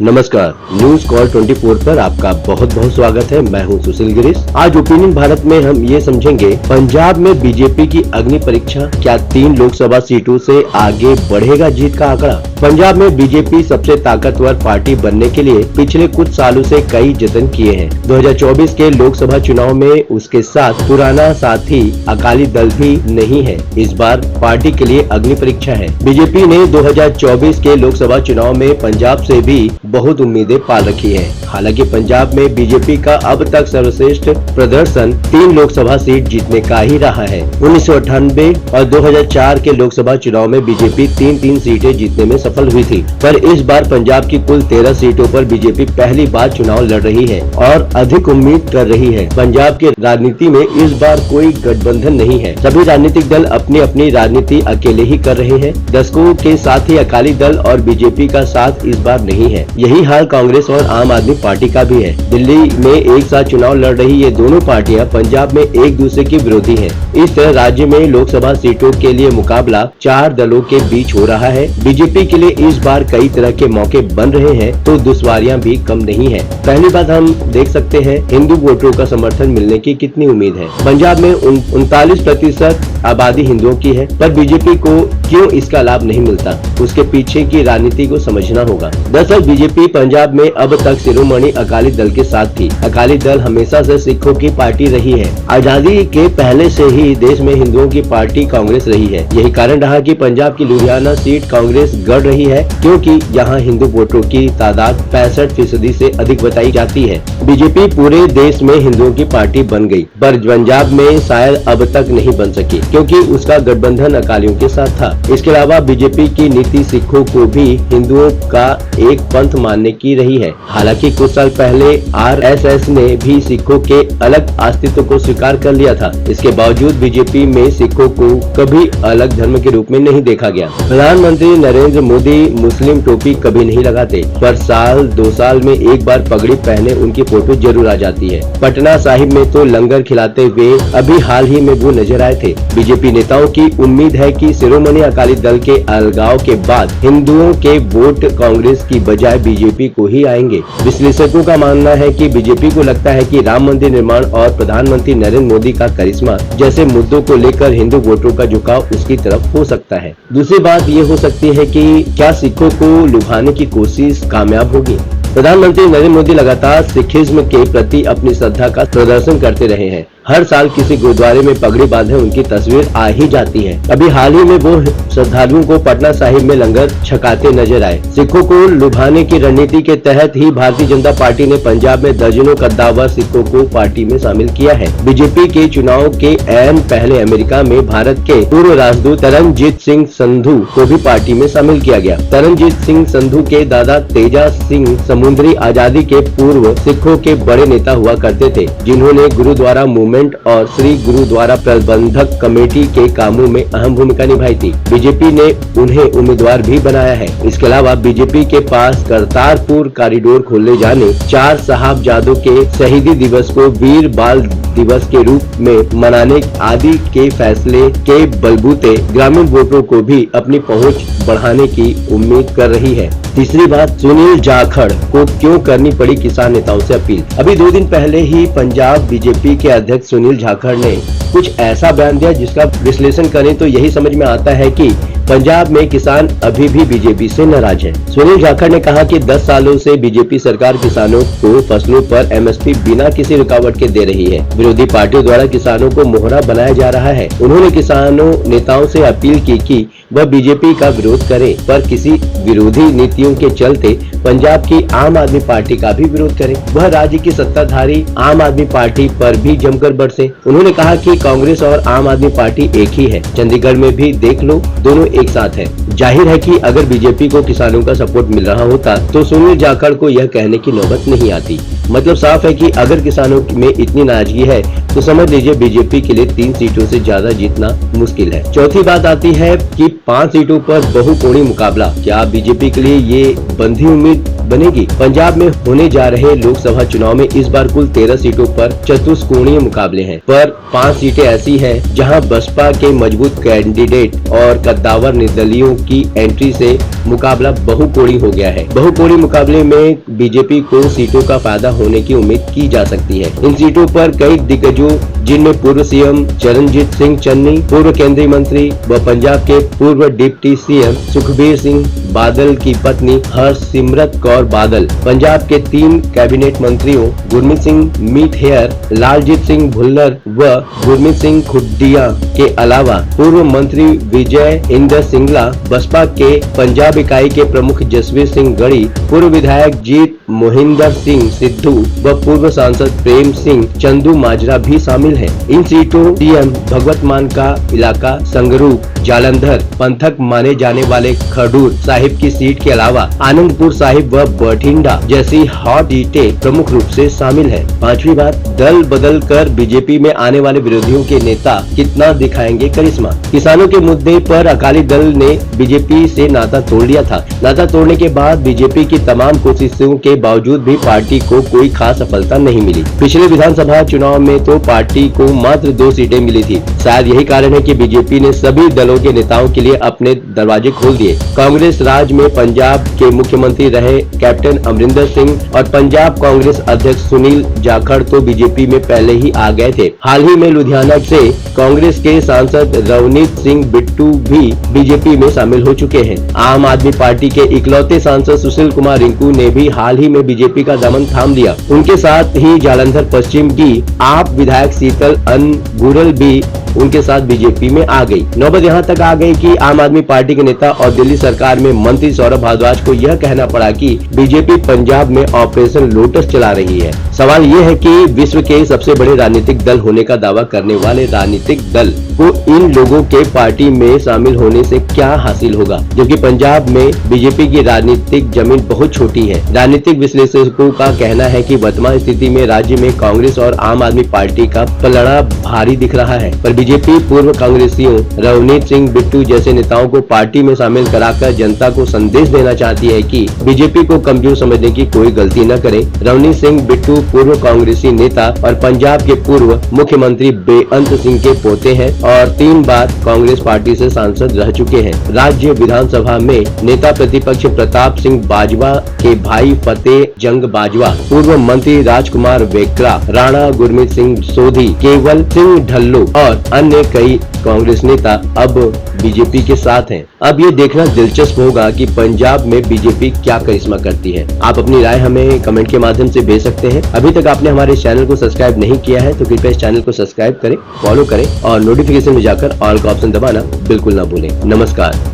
नमस्कार, news call 24 पर आपका बहुत बहुत स्वागत है। मैं हूं सुशील गिरीश। आज ओपिनियन भारत में हम ये समझेंगे, पंजाब में बीजेपी की अग्नि परीक्षा, क्या 3 लोकसभा सीटों से आगे बढ़ेगा जीत का आंकड़ा। पंजाब में बीजेपी सबसे ताकतवर पार्टी बनने के लिए पिछले कुछ सालों से कई जतन किए हैं। 2024 के लोकसभा चुनाव में उसके साथ पुराना साथी अकाली दल भी नहीं है। इस बार पार्टी के लिए अग्नि परीक्षा है। बीजेपी ने 2024 के लोकसभा चुनाव में पंजाब से भी बहुत उम्मीदें पाल रखी है। हालांकि पंजाब में बीजेपी का अब तक सर्वश्रेष्ठ प्रदर्शन 3 लोकसभा सीट जीतने का ही रहा है। 1998 और 2004 के लोकसभा चुनाव में बीजेपी 3-3 सीटें जीतने में सफल हुई थी, पर इस बार पंजाब की कुल 13 सीटों पर बीजेपी पहली बार चुनाव लड़ रही है और अधिक उम्मीद कर रही है। पंजाब की राजनीति में इस बार कोई गठबंधन नहीं है। सभी राजनीतिक दल अपनी अपनी राजनीति अकेले ही कर रहे हैं। दशकों के साथ ही अकाली दल और बीजेपी का साथ इस बार नहीं है। यही हाल कांग्रेस और आम आदमी पार्टी का भी है। दिल्ली में एक साथ चुनाव लड़ रही ये दोनों पार्टियां पंजाब में एक दूसरे की विरोधी हैं। इस तरह राज्य में लोकसभा सीटों के लिए मुकाबला 4 दलों के बीच हो रहा है। बीजेपी के लिए इस बार कई तरह के मौके बन रहे हैं, तो दुश्वारियां भी कम नहीं है। पहली बात हम देख सकते हैं, हिंदू वोटरों का समर्थन मिलने की कितनी उम्मीद है। पंजाब में 39% आबादी हिंदुओं की है, पर बीजेपी को क्यों इसका लाभ नहीं मिलता, उसके पीछे की राजनीति को समझना होगा। दरअसल बीजेपी पंजाब में अब तक शिरोमणि अकाली दल के साथ थी। अकाली दल हमेशा से सिखों की पार्टी रही है। आजादी के पहले से ही देश में हिंदुओं की पार्टी कांग्रेस रही है। यही कारण रहा कि पंजाब की लुधियाना सीट कांग्रेस गढ़ रही है, क्योंकि यहाँ हिंदू वोटरों की तादाद 65% से अधिक बताई जाती है। बीजेपी पूरे देश में हिंदुओं की पार्टी बन गई, पर पंजाब में शायद अब तक नहीं बन सकी, क्योंकि उसका गठबंधन अकालियों के साथ था। इसके अलावा बीजेपी की नीति सिखों को भी हिंदुओं का एक पंथ मानने की रही है। हालांकि कुछ साल पहले आरएसएस ने भी सिखों के अलग अस्तित्व को स्वीकार कर लिया था। इसके बावजूद बीजेपी में सिखों को कभी अलग धर्म के रूप में नहीं देखा गया। प्रधानमंत्री नरेंद्र मोदी मुस्लिम टोपी कभी नहीं लगाते, पर साल 2 साल में एक बार पगड़ी पहने उनकी फोटो जरूर आ जाती है। पटना साहिब में तो लंगर खिलाते हुए अभी हाल ही में वो नजर आए थे। बीजेपी नेताओं की उम्मीद है कि शिरोमणि अकाली दल के अलगाव के बाद हिंदुओं के वोट कांग्रेस की बजाय बीजेपी को ही आएंगे। विश्लेषकों का मानना है कि बीजेपी को लगता है कि राम मंदिर निर्माण और प्रधानमंत्री नरेंद्र मोदी का करिश्मा जैसे मुद्दों को लेकर हिंदू वोटरों का झुकाव उसकी तरफ हो सकता है। दूसरी बात ये हो सकती है कि क्या सिखों को लुभाने की कोशिश कामयाब होगी। प्रधानमंत्री नरेंद्र मोदी लगातार सिखिज्म के प्रति अपनी श्रद्धा का प्रदर्शन करते रहे हैं। हर साल किसी गुरुद्वारे में पगड़ी बांधे उनकी तस्वीर आ ही जाती है। अभी हाल ही में वो श्रद्धालुओं को पटना साहिब में लंगर छकाते नजर आए। सिखों को लुभाने की रणनीति के तहत ही भारतीय जनता पार्टी ने पंजाब में दर्जनों कद्दावर सिखों को पार्टी में शामिल किया है। बीजेपी के चुनाव के ऐन पहले अमेरिका में भारत के पूर्व राजदूत तरनजीत सिंह संधू को भी पार्टी में शामिल किया गया। तरनजीत सिंह संधू के दादा तेजा सिंह समुद्री आजादी के पूर्व सिखों के बड़े नेता हुआ करते थे, जिन्होंने गुरुद्वारा मूवमेंट और श्री गुरुद्वारा प्रबंधक कमेटी के कामों में अहम भूमिका निभाई थी। बीजेपी ने उन्हें उम्मीदवार भी बनाया है। इसके अलावा बीजेपी के पास करतारपुर कॉरिडोर खोले जाने, 4 साहबजादों के शहीदी दिवस को वीर बाल दिवस के रूप में मनाने आदि के फैसले के बलबूते ग्रामीण वोटरों को भी अपनी पहुंच बढ़ाने की उम्मीद कर रही है। तीसरी बात, सुनील जाखड़ को क्यों करनी पड़ी किसान नेताओं से अपील। अभी 2 दिन पहले ही पंजाब बीजेपी के अध्यक्ष सुनील जाखड़ ने कुछ ऐसा बयान दिया जिसका विश्लेषण करें तो यही समझ में आता है कि पंजाब में किसान अभी भी बीजेपी से नाराज है। सुनील जाखड़ ने कहा कि 10 सालों से बीजेपी सरकार किसानों को फसलों पर एमएसपी बिना किसी रुकावट के दे रही है। विरोधी पार्टियों द्वारा किसानों को मोहरा बनाया जा रहा है। उन्होंने किसानों नेताओं से अपील की कि वह बीजेपी का विरोध करे, पर किसी विरोधी नीतियों के चलते पंजाब की आम आदमी पार्टी का भी विरोध करे। वह राज्य की सत्ताधारी आम आदमी पार्टी पर भी जमकर बरसे। उन्होंने कहा कि कांग्रेस और आम आदमी पार्टी एक ही है। चंडीगढ़ में भी देख लो, दोनों एक साथ है। जाहिर है कि अगर बीजेपी को किसानों का सपोर्ट मिल रहा होता तो सुनील जाखड़ को यह कहने की नौबत नहीं आती। मतलब साफ है कि अगर किसानों में इतनी नाराजगी है तो समझ लीजिए बीजेपी के लिए 3 सीटों से ज्यादा जीतना मुश्किल है। चौथी बात आती है कि 5 सीटों पर बहुकोणीय मुकाबला, क्या बीजेपी के लिए ये बंधी उम्मीद बनेगी? पंजाब में होने जा रहे लोकसभा चुनाव में इस बार कुल 13 सीटों पर चतुष्कोणीय मुकाबले हैं, पर 5 सीटें ऐसी हैं जहां बसपा के मजबूत कैंडिडेट और कद्दावर निर्दलीयों की एंट्री से मुकाबला बहुकोणीय हो गया है। बहुकोणीय मुकाबले में बीजेपी को सीटों का फायदा होने की उम्मीद की जा सकती है। इन सीटों पर कई दिग्गजों जिनमें पूर्व सीएम चरणजीत सिंह चन्नी, पूर्व केंद्रीय मंत्री व पंजाब के पूर्व डिप्टी सीएम सुखबीर सिंह बादल की पत्नी हरसिमरत कौर बादल, पंजाब के 3 कैबिनेट मंत्रियों गुरमीत सिंह मीत हेयर, लालजीत सिंह भुल्लर व गुरमीत सिंह खुड्डिया के अलावा पूर्व मंत्री विजय इंदर सिंगला, बसपा के पंजाब इकाई के प्रमुख जसवीर सिंह गढ़ी, पूर्व विधायक जीत मोहिंदर सिंह सिद्धू व पूर्व सांसद प्रेम सिंह चंदू माजरा भी शामिल हैं। इन सीटों सीएम भगवत मान का इलाका संगरूर, जालंधर पंथक माने जाने वाले खडूर साहिब की सीट के अलावा आनंदपुर साहिब व बठिंडा जैसी हॉट सीटें प्रमुख रूप से शामिल है। 5वीं बात, दल बदल कर बीजेपी में आने वाले विरोधियों के नेता कितना दिखाएंगे करिश्मा? किसानों के मुद्दे पर अकाली दल ने बीजेपी से नाता तोड़ लिया था। नाता तोड़ने के बाद बीजेपी की तमाम कोशिशों के बावजूद भी पार्टी को कोई खास सफलता नहीं मिली। पिछले विधानसभा चुनाव में तो पार्टी को मात्र 2 सीटें मिली थी। शायद यही कारण है कि बीजेपी ने सभी दलों के नेताओं के लिए अपने दरवाजे खोल दिए। कांग्रेस राज में पंजाब के मुख्यमंत्री रहे कैप्टन अमरिंदर सिंह और पंजाब कांग्रेस अध्यक्ष सुनील जाखड़ तो बीजेपी में पहले ही आ गए थे। हाल ही में लुधियाना से कांग्रेस के सांसद रवनीत सिंह बिट्टू भी बीजेपी में शामिल हो चुके हैं। आम आदमी पार्टी के इकलौते सांसद सुशील कुमार रिंकू ने भी हाल ही में बीजेपी का दामन थाम लिया। उनके साथ ही जालंधर पश्चिम की आप विधायक शीतल अनगुरल भी उनके साथ बीजेपी में आ गई। नौबत यहाँ तक आ गई कि आम आदमी पार्टी के नेता और दिल्ली सरकार में मंत्री सौरभ भारद्वाज को यह कहना पड़ा कि बीजेपी पंजाब में ऑपरेशन लोटस चला रही है। सवाल ये है कि विश्व के सबसे बड़े राजनीतिक दल होने का दावा करने वाले राजनीतिक दल को इन लोगों के पार्टी में शामिल होने से क्या हासिल होगा, जबकि पंजाब में बीजेपी की राजनीतिक जमीन बहुत छोटी है। राजनीतिक विश्लेषकों का कहना है कि वर्तमान स्थिति में राज्य में कांग्रेस और आम आदमी पार्टी का पलड़ा भारी दिख रहा है, पर बीजेपी पूर्व कांग्रेसियों रवनीत सिंह बिट्टू जैसे नेताओं को पार्टी में शामिल कराकर जनता को संदेश देना चाहती है कि बीजेपी को कमजोर समझने की कोई गलती न करे। रवनीत सिंह बिट्टू पूर्व कांग्रेसी नेता और पंजाब के पूर्व मुख्यमंत्री बेअंत सिंह के पोते हैं और 3 बार कांग्रेस पार्टी से सांसद रह चुके हैं। राज्य विधानसभा में नेता प्रतिपक्ष प्रताप सिंह बाजवा के भाई फतेह जंग बाजवा, पूर्व मंत्री राजकुमार वेकरा, राणा गुरमीत सिंह सोधी, केवल सिंह ढल्लो और अन्य कई कांग्रेस नेता अब बीजेपी के साथ हैं। अब ये देखना दिलचस्प होगा कि पंजाब में बीजेपी क्या करिश्मा करती है। आप अपनी राय हमें कमेंट के माध्यम से भेज सकते हैं। अभी तक आपने हमारे चैनल को सब्सक्राइब नहीं किया है तो कृपया इस चैनल को सब्सक्राइब करें, फॉलो करें और नोटिफिकेशन में जाकर ऑल का ऑप्शन दबाना बिल्कुल ना भूलें। नमस्कार।